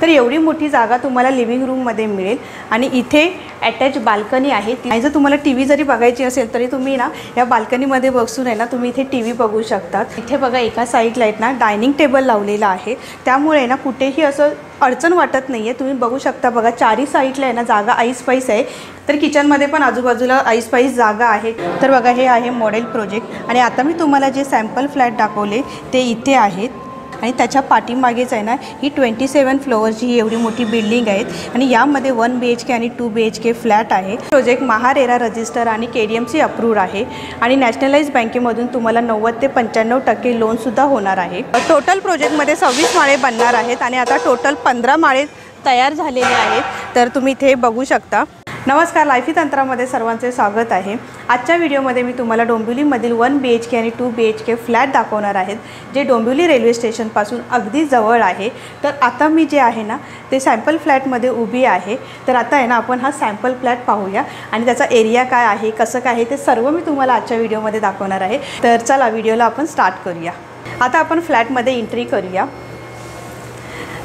तर एवढी मोठी जागा तुम्हाला लिव्हिंग रूममध्ये मिळेल आणि इथे अटॅच बाल्कनी आहे। आणि जर तुम्हाला टीव्ही जरी बघायची असेल तरी तुम्ही ना या बाल्कनीमध्ये बसून आहे ना तुम्ही इथे टीव्ही बघू शकता। इथे बघा एका साईडला आहे ना डायनिंग टेबल लावलेला आहे, त्यामुळे ना कुठेही असं अडचण वाटत नाही आहे। तुम्ही बघू शकता बघा चारी साईडला आहे ना जागा ऐसपैस आहे। तर किचनमध्ये पण आजूबाजूला ऐसपैस जागा आहे। तर बघा हे आहे मॉडेल प्रोजेक्ट आणि आता मी तुम्हाला जे सॅम्पल फ्लॅट दाखवले ते इथे आहेत आणि त्याच्या पाठीमागेच आहे ना ही 27 फ्लोअरची ही एवढी मोठी बिल्डिंग आहे आणि यामध्ये 1 BHK आणि 2 BHK फ्लॅट आहे। प्रोजेक्ट महारेरा रजिस्टर आणि KDMC अप्रूव्ड आहे आणि नॅशनलाइज बँकेमधून तुम्हाला 90 ते 95% लोनसुद्धा होणार आहे। टोटल प्रोजेक्टमध्ये 26 माळे बनणार आहेत आणि आता टोटल 15 माळे तयार झालेले आहेत। तर तुम्ही इथे बघू शकता। नमस्कार, लाईफी तंत्रामध्ये सर्वांचे स्वागत आहे। आजच्या व्हिडिओमध्ये मी तुम्हाला डोंबिवलीमधील 1 BHK आणि 2 BHK फ्लॅट दाखवणार आहेत, जे डोंबिवली रेल्वे स्टेशनपासून अगदी जवळ आहे। तर आता मी जे आहे ना ते सॅम्पल फ्लॅटमध्ये उभी आहे। तर आता आहे ना आपण हा सॅम्पल फ्लॅट पाहूया आणि त्याचा एरिया काय आहे, कसं काय आहे ते सर्व मी तुम्हाला आजच्या व्हिडिओमध्ये दाखवणार आहे। तर चला व्हिडिओला आपण स्टार्ट करूया। आता आपण फ्लॅटमध्ये एंट्री करूया।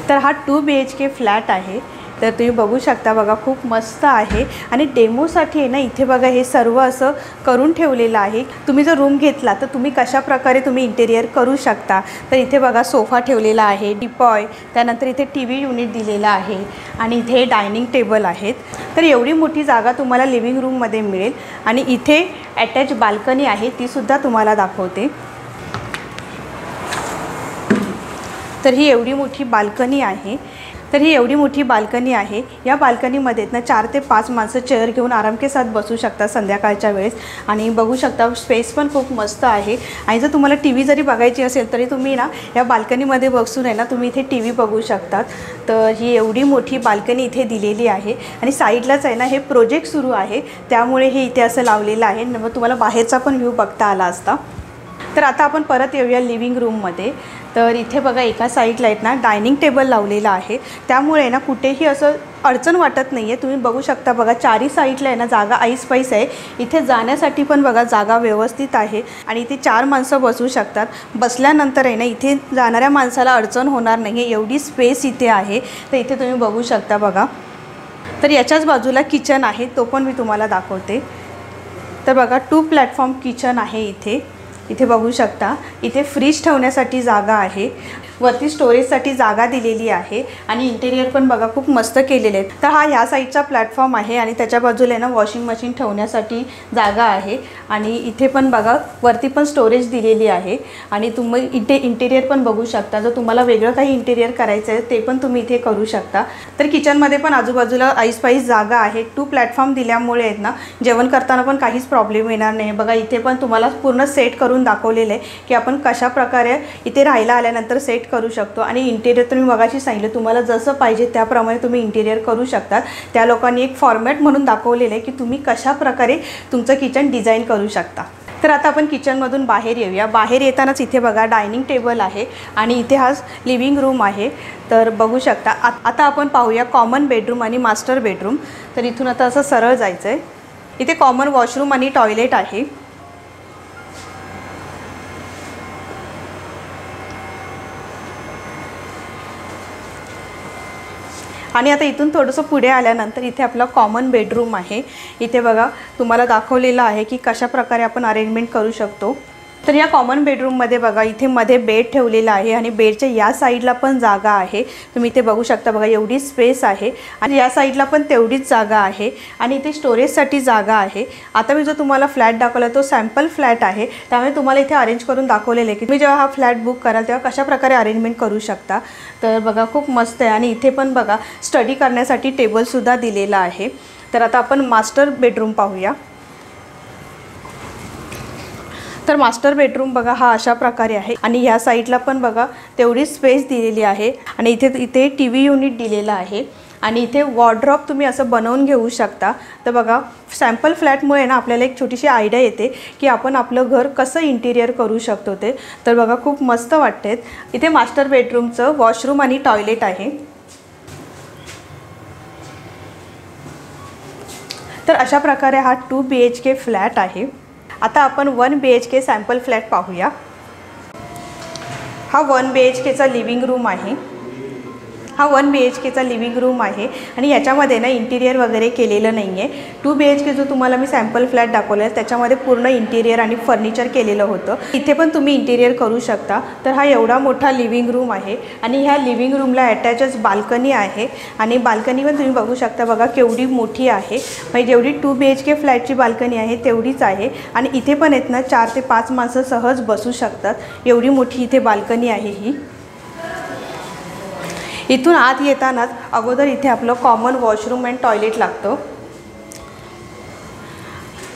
तर हा 2 BHK फ्लॅट आहे। तर तुम्ही बघू शकता बघा खूप मस्त आहे आणि डेमोसाठी आहे ना इथे बघा हे सर्व असं करून ठेवलेलं आहे। तुम्ही जर रूम घेतला तर तुम्ही कशा प्रकारे तुम्ही इंटेरियर करू शकता। तर इथे बघा सोफा ठेवलेला आहे, टिपॉय, त्यानंतर इथे टीव्ही युनिट दिलेला आहे आणि इथे डायनिंग टेबल आहेत। तर एवढी मोठी जागा तुम्हाला लिव्हिंग रूममध्ये मिळेल आणि इथे अटॅच बाल्कनी आहे, ती सुद्धा तुम्हाला दाखवते। तर ही एवढी मोठी बाल्कनी आहे। या बाल्कनीमध्ये ना 4 ते 5 माणसं चेअर घेऊन आराम के साथ बसू शकता संध्याकाळच्या वेळेस आणि बघू शकता स्पेस पण खूप मस्त आहे। आणि जर तुम्हाला टीव्ही जरी बघायची असेल तरी तुम्ही ना या बाल्कनीमध्ये बसून आहे ना तुम्ही इथे टीव्ही बघू शकतात। तर ही एवढी मोठी बाल्कनी इथे दिलेली आहे आणि साईडलाच आहे ना हे प्रोजेक्ट सुरू आहे, त्यामुळे हे इथे असं लावलेलं आहे। मग तुम्हाला बाहेरचा पण व्ह्यू बघता आला असता। तर आता आपण परत येऊया लिव्हिंग रूममध्ये। तर इथे बघा एका साईडला आहेत ना डायनिंग टेबल लावलेला आहे, त्यामुळे ना कुठेही असं अडचण वाटत नाही आहे। तुम्ही बघू शकता बघा चारी साईडला आहे ना जागा ऐसपैस आहे। इथे जाण्यासाठी पण बघा जागा व्यवस्थित आहे आणि इथे 4 माणसं बसू शकतात। बसल्यानंतर आहे ना इथे जाणाऱ्या माणसाला अडचण होणार नाही आहे, एवढी स्पेस इथे आहे। तर इथे तुम्ही बघू शकता बघा। तर याच्याच बाजूला किचन आहे, तो पण मी तुम्हाला दाखवते। तर बघा 2 प्लॅटफॉर्म किचन आहे इथे बघू शकता। इथे फ्रीज ठेवण्यासाठी जागा आहे, वरती स्टोरेजसाठी जागा दिलेली आहे आणि इंटेरियर पण बघा खूप मस्त केलेले आहेत। तर हा ह्या साईडचा प्लॅटफॉर्म आहे आणि त्याच्या बाजूला ना वॉशिंग मशीन ठेवण्यासाठी जागा आहे आणि इथे पण बघा वरती पण स्टोरेज दिलेली आहे आणि तुम्ही इथे इंटेरियर पण बघू शकता। जर तुम्हाला वेगळं काही इंटेरियर करायचं आहे ते पण तुम्ही इथे करू शकता। तर किचनमध्ये पण आजूबाजूला ऐसपैस जागा आहे। 2 प्लॅटफॉर्म दिल्यामुळे आहेत ना जेवण करताना पण काहीच प्रॉब्लेम येणार नाही। बघा इथे पण तुम्हाला पूर्ण सेट करून दाखवलेलं आहे की आपण कशा प्रकारे इथे राहायला आल्यानंतर सेट करू शकतो आणि इंटेरियर तुम्ही मगाशी सांगितलं तुम्हाला जसं पाहिजे त्याप्रमाणे तुम्ही इंटेरियर करू शकता। त्या लोकांनी एक फॉर्मॅट म्हणून दाखवलेलं आहे की तुम्ही कशा प्रकारे तुमचं किचन डिझाईन करू शकता। तर आता आपण किचनमधून बाहेर येऊया। बाहेर येतानाच इथे बघा डायनिंग टेबल आहे आणि इथे हा लिव्हिंग रूम आहे। तर बघू शकता। आता आपण पाहूया कॉमन बेडरूम आणि मास्टर बेडरूम। तर इथून आता असं सरळ जायचं आहे। इथे कॉमन वॉशरूम आणि टॉयलेट आहे। आणि आता इथून थोडंसं पुढे आल्यानंतर इथे आपला कॉमन बेडरूम आहे। इथे बघा तुम्हाला दाखवलेलं आहे की कशा प्रकारे आपण अरेंजमेंट करू शकतो। तर या कॉमन बेडरूममध्ये बघा इथे मध्ये बेड ठेवलेला आहे आणि बेडच्या या साईडला पण जागा आहे। तुम्ही इथे बघू शकता बघा एवढी स्पेस आहे आणि या साईडला पण तेवढीच जागा आहे आणि इथे स्टोरेजसाठी जागा आहे। आता मी जो तुम्हाला फ्लॅट दाखवला तो सॅम्पल फ्लॅट आहे, त्यामुळे तुम्हाला इथे अरेंज करून दाखवलेले आहे की तुम्ही जेव्हा हा फ्लॅट बुक कराल तेव्हा कशा प्रकारे अरेंजमेंट करू शकता। तर बघा खूप मस्त आहे आणि इथे पण बघा स्टडी करण्यासाठी टेबलसुद्धा दिलेला आहे। तर आता आपण मास्टर बेडरूम पाहूया। तर मास्टर बेडरूम बघा हा अशा प्रकारे आहे आणि ह्या साईडला पण बघा तेवढी स्पेस दिलेली आहे आणि इथे टीव्ही युनिट दिलेला आहे आणि इथे वॉर्डरोब तुम्ही असं बनवून घेऊ शकता। तर बघा सॅम्पल फ्लॅटमुळे ना आपल्याला एक छोटीशी आयडिया येते की आपण आपलं घर कसं इंटेरियर करू शकतो ते। तर बघा खूप मस्त वाटते। इथे मास्टर बेडरूमचं वॉशरूम आणि टॉयलेट आहे। तर अशा प्रकारे हा 2 BHK फ्लॅट आहे। आता आपण 1 BHK सॅम्पल फ्लॅट पाहूया। हा 1 BHKचा लिव्हिंग रूम आहे हा 1 BHKचा लिव्हिंग रूम आहे आणि याच्यामध्ये ना इंटिरियर वगैरे केलेलं नाही आहे। 2 BHK जो तुम्हाला मी सॅम्पल फ्लॅट दाखवला आहे त्याच्यामध्ये पूर्ण इंटिरियर आणि फर्निचर केलेलं होतं। इथे पण तुम्ही इंटिरियर करू शकता। तर हा एवढा मोठा लिव्हिंग रूम आहे आणि ह्या लिव्हिंग रूमला अटॅचच बाल्कनी आहे आणि बाल्कनी पण तुम्ही बघू शकता बघा केवढी मोठी आहे। म्हणजे जेवढी 2 BHK फ्लॅटची बाल्कनी आहे तेवढीच आहे आणि इथे पण आहेत ना 4 ते 5 माणसं सहज बसू शकतात। एवढी मोठी इथे बाल्कनी आहे ही। इथून आत येतानाच अगोदर इथे आपलं कॉमन वॉशरूम अँड टॉयलेट लागतं।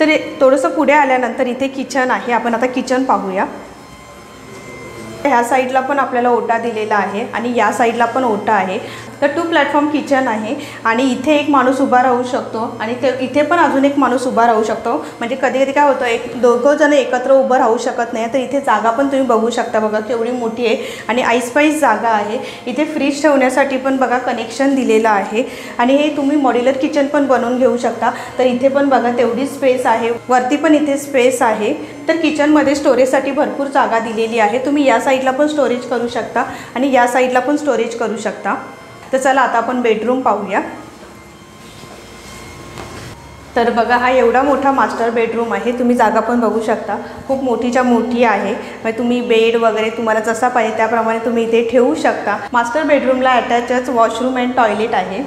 तर थोडंसं पुढे आल्यानंतर इथे किचन आहे। आपण आता किचन पाहूया। ह्या साईडला पण आपल्याला ओटा दिलेला आहे आणि या साईडला पण ओटा आहे। तर 2 प्लॅटफॉर्म किचन आहे आणि इथे एक माणूस उभा राहू शकतो आणि इथे पण अजून एक माणूस उभा राहू शकतो। म्हणजे कधी कधी काय होतं दोघं जण एकत्र उभं राहू शकत नाही। तर इथे जागा पण तुम्ही बघू शकता बघा केवढी मोठी आहे आणि ऐसपैस जागा आहे। इथे फ्रीज ठेवण्यासाठी पण बघा कनेक्शन दिलेलं आहे आणि हे तुम्ही मॉड्युलर किचन पण बनवून घेऊ शकता। तर इथे पण बघा तेवढी स्पेस आहे, वरती पण इथे स्पेस आहे। तर किचनमध्ये स्टोरेजसाठी भरपूर जागा दिलेली आहे। तुम्ही या साईडला पण स्टोरेज करू शकता आणि या साईडला पण स्टोरेज करू शकता। तर चला आता आपण बेडरूम पाहूया। तर बघा हा एवढा मोठा मास्टर बेडरूम आहे। तुम्ही जागा पण बघू शकता खूप मोठीच्या मोठी आहे। म्हणजे तुम्ही बेड वगैरे तुम्हाला जसा पाहिजे त्याप्रमाणे तुम्ही इथे ठेवू शकता। मास्टर बेडरूमला अटॅचच वॉशरूम अँड टॉयलेट आहे।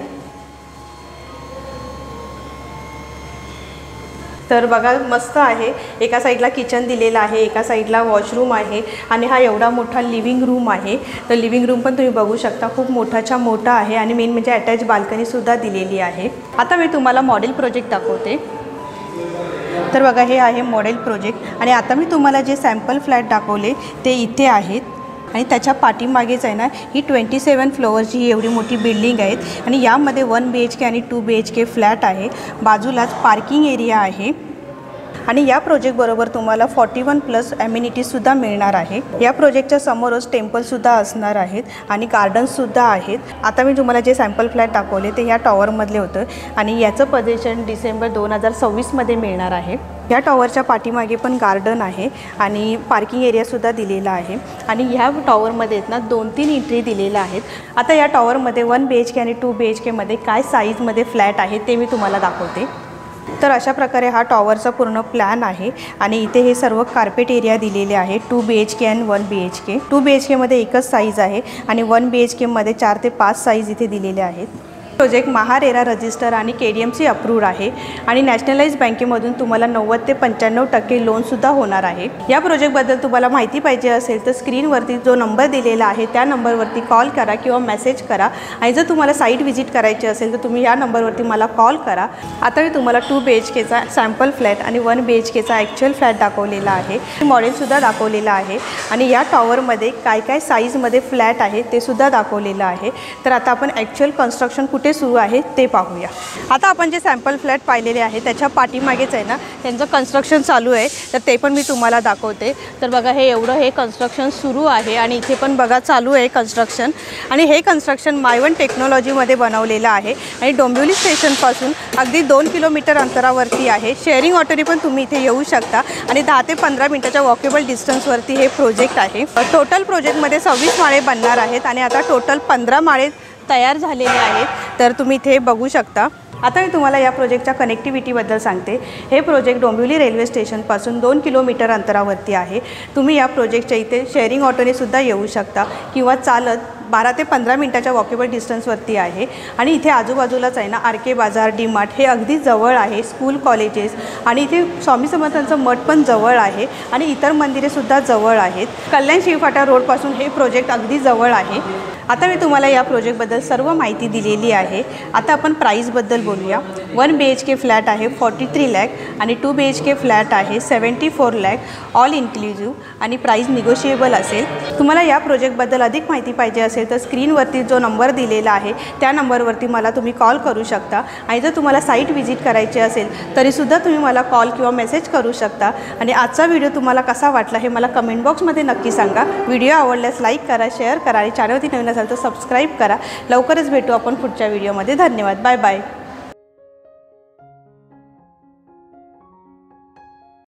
तर बघा मस्त आहे। एका साईडला किचन दिलेलं आहे, एका साईडला वॉशरूम आहे आणि हा एवढा मोठा लिव्हिंग रूम आहे। तर लिव्हिंग रूम पण तुम्ही बघू शकता खूप मोठाच्या मोठा आहे आणि मेन म्हणजे अटॅच बाल्कनीसुद्धा दिलेली आहे। आता मी तुम्हाला मॉडेल प्रोजेक्ट दाखवते। तर बघा हे आहे मॉडेल प्रोजेक्ट आणि आता मी तुम्हाला जे सॅम्पल फ्लॅट दाखवले ते इथे आहेत आणि त्याच्या पाठीमागेच आहे ना ही 27 फ्लोअरची ही एवढी मोठी बिल्डिंग आहे आणि यामध्ये 1 BHK आणि 2 BHK फ्लॅट आहे। बाजूलाच पार्किंग एरिया आहे आणि या प्रोजेक्ट बरोबर तुम्हाला 41+ ॲम्युनिटीजसुद्धा मिळणार आहे। या प्रोजेक्टच्या समोरच टेम्पलसुद्धा असणार आहेत आणि गार्डन्ससुद्धा आहेत। आता मी तुम्हाला जे सॅम्पल फ्लॅट दाखवले ते ह्या टॉवरमधले होतं आणि याचं पोझिशन डिसेंबर 2026मध्ये मिळणार आहे। या टॉवरच्या पाठीमागे पण गार्डन आहे आणि पार्किंग एरियासुद्धा दिलेला आहे आणि ह्या टॉवरमध्ये ना 2-3 एंट्री दिलेल्या आहेत। आता या टॉवरमध्ये 1 BHK आणि 2 BHKमध्ये काय साईजमध्ये फ्लॅट आहे ते मी तुम्हाला दाखवते। तर अशा प्रकारे हा टॉवरचा पूर्ण प्लॅन आहे आणि इथे हे सर्व कार्पेट एरिया दिलेले आहे 2 BHK आणि 1 BHK। 2 BHKमध्ये एकच साईज आहे आणि 1 BHKमध्ये 4 ते 5 साईज इथे दिलेले आहेत। प्रोजेक्ट महारेरा रजिस्टर आणि KDMC अप्रूव्ड आहे आणि नॅशनलाइज बँकेमधून तुम्हाला 90 ते 95% लोनसुद्धा होणार आहे। या प्रोजेक्टबद्दल तुम्हाला माहिती पाहिजे असेल तर स्क्रीनवरती जो नंबर दिलेला आहे त्या नंबरवरती कॉल करा किंवा मेसेज करा आणि जर तुम्हाला साईट व्हिजिट करायची असेल तर तुम्ही या नंबरवरती मला कॉल करा। आता मी तुम्हाला 2 BHKचा सॅम्पल फ्लॅट आणि 1 BHKचा ॲक्च्युअल फ्लॅट दाखवलेला आहे, मॉडेलसुद्धा दाखवलेलं आहे आणि या टॉवरमध्ये काय काय साईजमध्ये फ्लॅट आहे ते सुद्धा दाखवलेलं आहे। तर आता आपण ॲक्च्युअल कन्स्ट्रक्शन कुठे सुरू आहे ते पाहूया। आता आपण जे सॅम्पल फ्लॅट पाहिलेले आहे त्याच्या पाठीमागेच आहे ना त्यांचं कन्स्ट्रक्शन चालू आहे तर ते पण मी तुम्हाला दाखवते। तर बघा हे एवढं हे कन्स्ट्रक्शन सुरू आहे आणि इथे पण बघा चालू आहे कन्स्ट्रक्शन आणि हे कन्स्ट्रक्शन मायवन टेक्नॉलॉजीमध्ये बनवलेलं आहे आणि डोंबिवली स्टेशनपासून अगदी 2 किलोमीटर अंतरावरती आहे। शेअरिंग ऑटोने पण तुम्ही इथे येऊ शकता आणि 10 ते 15 मिनिटाच्या वॉकेबल डिस्टन्सवरती हे प्रोजेक्ट आहे। टोटल प्रोजेक्टमध्ये 26 माळे बनणार आहेत आणि आता टोटल 15 माळे तयार झालेले आहेत। तर तुम्ही इथे बघू शकता। आता मी तुम्हाला या प्रोजेक्टच्या कनेक्टिव्हिटीबद्दल सांगते। हे प्रोजेक्ट डोंबिवली रेल्वे स्टेशनपासून 2 किलोमीटर अंतरावरती आहे। तुम्ही या प्रोजेक्टच्या इथे शेअरिंग ऑटोने सुद्धा येऊ शकता किंवा चालत 12 ते 15 मिनिटाच्या वॉकेबल डिस्टन्सवरती आहे आणि इथे आजूबाजूलाच आहे ना RK बाजार, DMart हे अगदी जवळ आहे। स्कूल कॉलेजेस आणि इथे स्वामी समर्थांचं मठ पण जवळ आहे आणि इतर मंदिरेसुद्धा जवळ आहेत। कल्याण शिवफाटा रोडपासून हे प्रोजेक्ट अगदी जवळ आहे। आता मी तुम्हाला या प्रोजेक्टबद्दल सर्व माहिती दिलेली आहे। आता आपण प्राईसबद्दल बोलूया। 1 BHK फ्लॅट आहे 43 लाख आणि 2 BHK फ्लॅट आहे 74 लाख ऑल इन्क्लुझिव्ह आणि प्राईस निगोशिएबल असेल। तुम्हाला या प्रोजेक्टबद्दल अधिक माहिती पाहिजे असेल तर स्क्रीनवरती जो नंबर दिलेला आहे त्या नंबरवरती मला तुम्ही कॉल करू शकता आणि जर तुम्हाला साईट व्हिजिट करायची असेल तरीसुद्धा तुम्ही मला कॉल किंवा मेसेज करू शकता। आणि आजचा व्हिडिओ तुम्हाला कसा वाटला हे मला कमेंट बॉक्समध्ये नक्की सांगा। व्हिडिओ आवडल्यास लाईक करा, शेअर करा आणि चॅनलवरती नवीन असाल तर सबस्क्राईब करा। लवकरच भेटू आपण पुढच्या व्हिडिओमध्ये। धन्यवाद, बाय बाय।